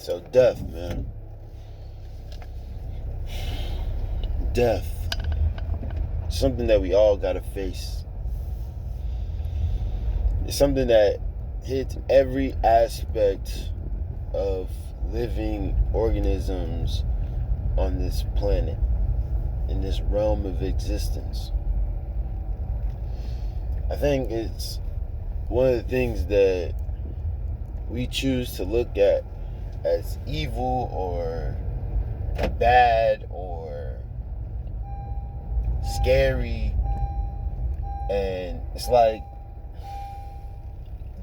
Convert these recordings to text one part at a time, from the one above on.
So death, man. Death. Something that we all gotta face. It's something that hits every aspect of living organisms on this planet, in this realm of existence. I think it's one of the things that we choose to look at as evil or bad or scary. And it's like,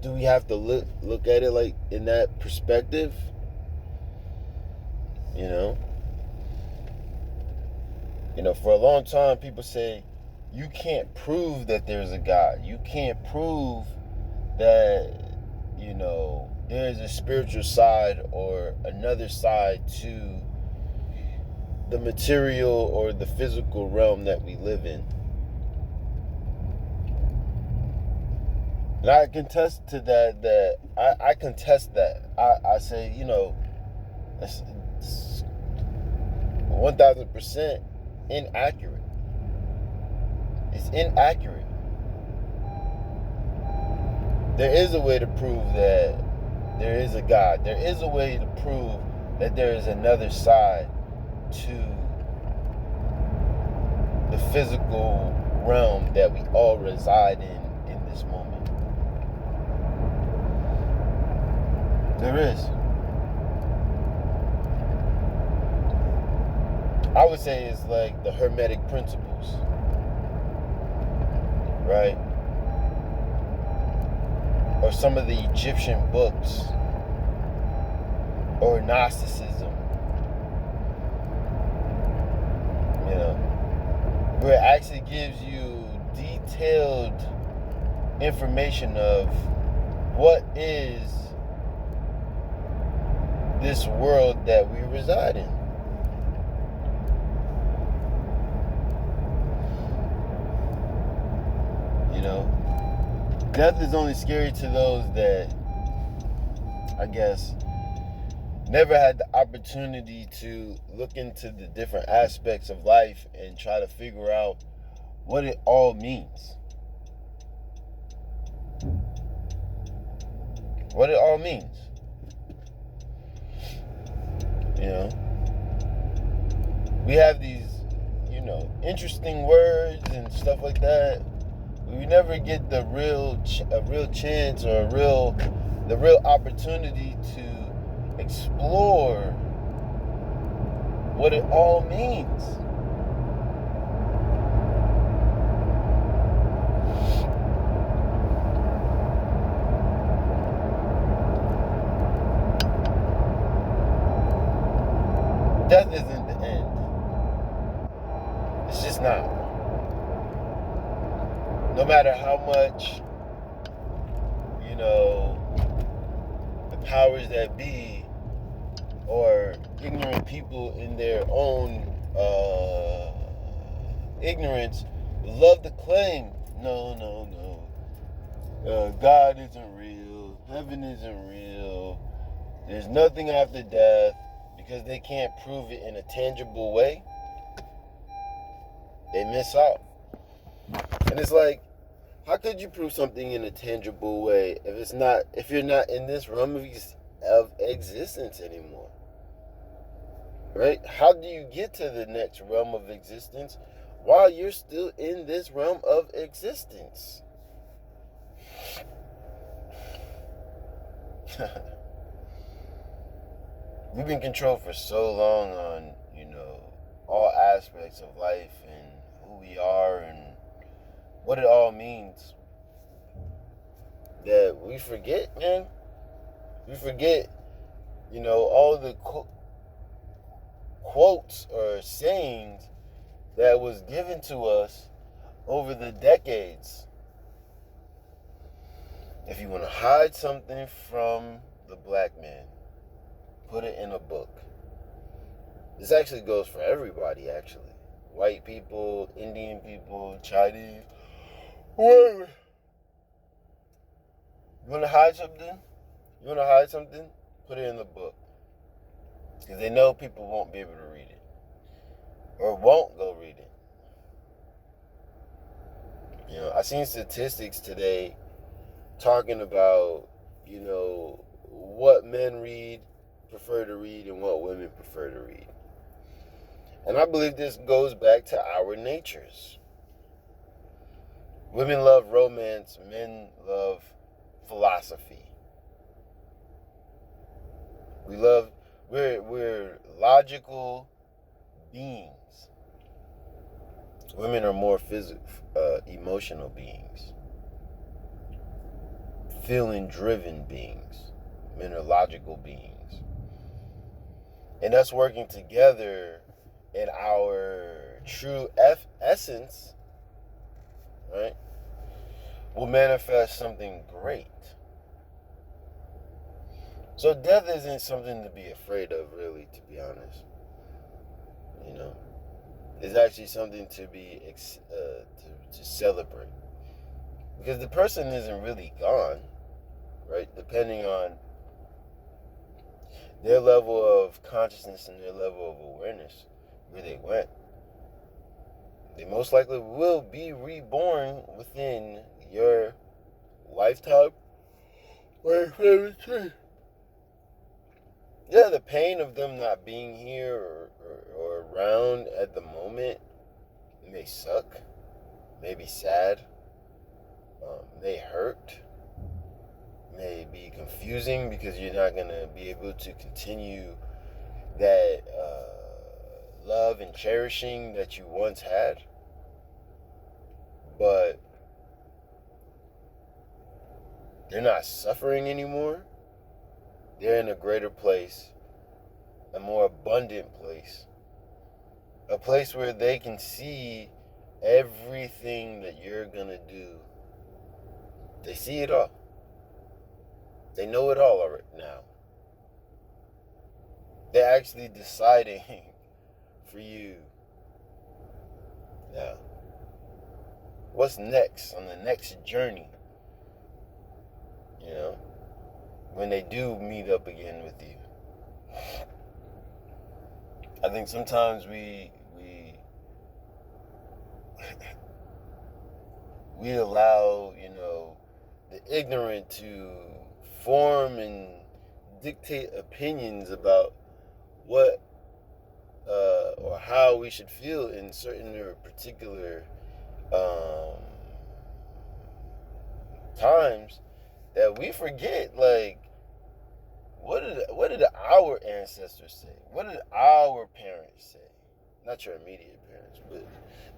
do we have to look at it like in that perspective? You know? For a long time people say you can't prove that there's a God. You can't prove that, there's a spiritual side or another side to the material or the physical realm that we live in. And I contest to that I contest that. I say, it's 1000% inaccurate. It's inaccurate. There is a way to prove that there is a God. There is a way to prove that there is another side to the physical realm that we all reside in this moment. There is. I would say it's like the Hermetic principles, right? Or some of the Egyptian books, or Gnosticism, where it actually gives you detailed information of what is this world that we reside in. Death is only scary to those that, I guess, never had the opportunity to look into the different aspects of life and try to figure out what it all means. What it all means. We have these, interesting words and stuff like that. We never get a real chance or the real opportunity to explore what it all means. Death isn't the end. It's just not. No matter how much, the powers that be or ignorant people in their own ignorance love to claim, no, God isn't real, heaven isn't real, there's nothing after death, because they can't prove it in a tangible way, they miss out. And it's like, how could you prove something in a tangible way if you're not in this realm of existence anymore? Right? How do you get to the next realm of existence while you're still in this realm of existence? We've been controlled for so long on, all aspects of life and who we are and what it all means, that we forget, man. We forget, all the quotes or sayings that was given to us over the decades. If you want to hide something from the black man, put it in a book. This actually goes for everybody, actually. White people, Indian people, Chinese, whoever. You want to hide something? Put it in the book. Because they know people won't be able to read it. Or won't go read it. I seen statistics today talking about, what men prefer to read and what women prefer to read. And I believe this goes back to our natures. Women love romance, men love philosophy. We're logical beings. Women are more emotional beings. Feeling driven beings. Men are logical beings. And us working together in our true essence, right, will manifest something great. So death isn't something to be afraid of, really, to be honest. It's actually something to be to celebrate, because the person isn't really gone, right? Depending on their level of consciousness and their level of awareness, where they went, they most likely will be reborn within your lifetime. Yeah, the pain of them not being here or around at the moment may suck, may be sad, may hurt, may be confusing, because you're not going to be able to continue that love and cherishing that you once had. But they're not suffering anymore. They're in a greater place, a more abundant place, a place where they can see everything that you're going to do. They see it all. They know it all right now. They're actually deciding for you now. What's next on the next journey? When they do meet up again with you. I think sometimes we allow, the ignorant to form and dictate opinions about what or how we should feel in certain or particular times, that we forget, like, what did our ancestors say? What did our parents say? Not your immediate parents, but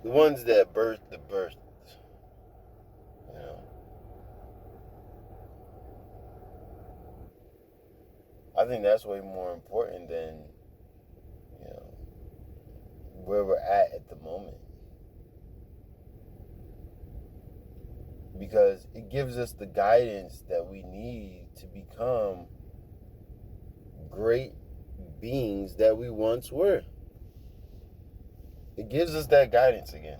the ones that birthed the birth. I think that's way more important than, where we're at the moment. Because it gives us the guidance that we need to become great beings that we once were. It gives us that guidance again.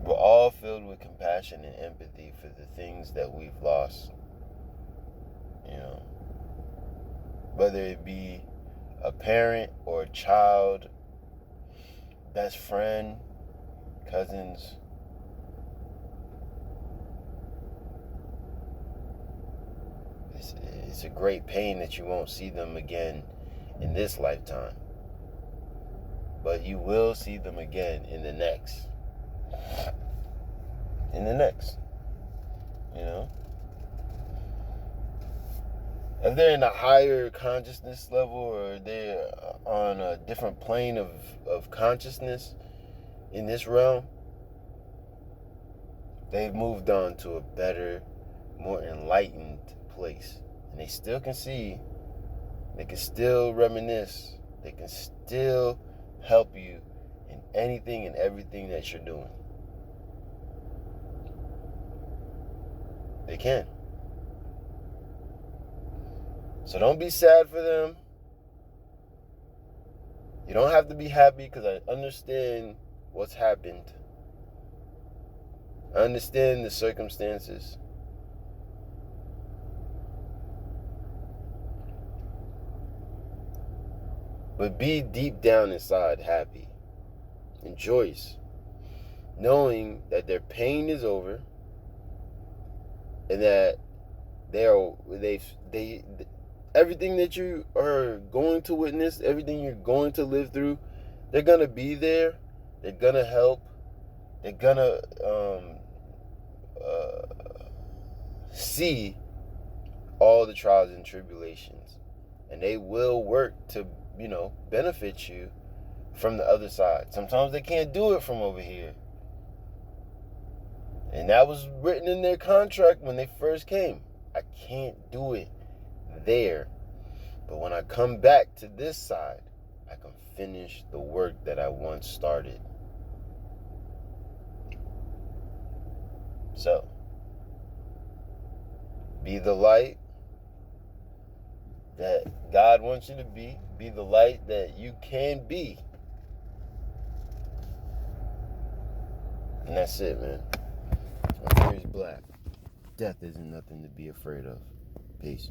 We're all filled with compassion and empathy for the things that we've lost. Whether it be a parent or a child, best friend, cousins. It's a great pain that you won't see them again in this lifetime. But you will see them again in the next. If they're in a higher consciousness level, or they're on a different plane of consciousness in this realm, they've moved on to a better, more enlightened place. And they still can see, they can still reminisce, they can still help you in anything and everything that you're doing. They can. So don't be sad for them. You don't have to be happy, because I understand what's happened. I understand the circumstances. But be deep down inside happy and joyous, knowing that their pain is over and that everything that you are going to witness, everything you're going to live through, they're gonna be there. They're gonna help. They're gonna see all the trials and tribulations, and they will work to benefit you from the other side. Sometimes they can't do it from over here, and that was written in their contract when they first came. I can't do it there, but when I come back to this side, I can finish the work that I once started. So, be the light that God wants you to be. Be the light that you can be. And that's it, man. My fear is black. Death isn't nothing to be afraid of. Peace.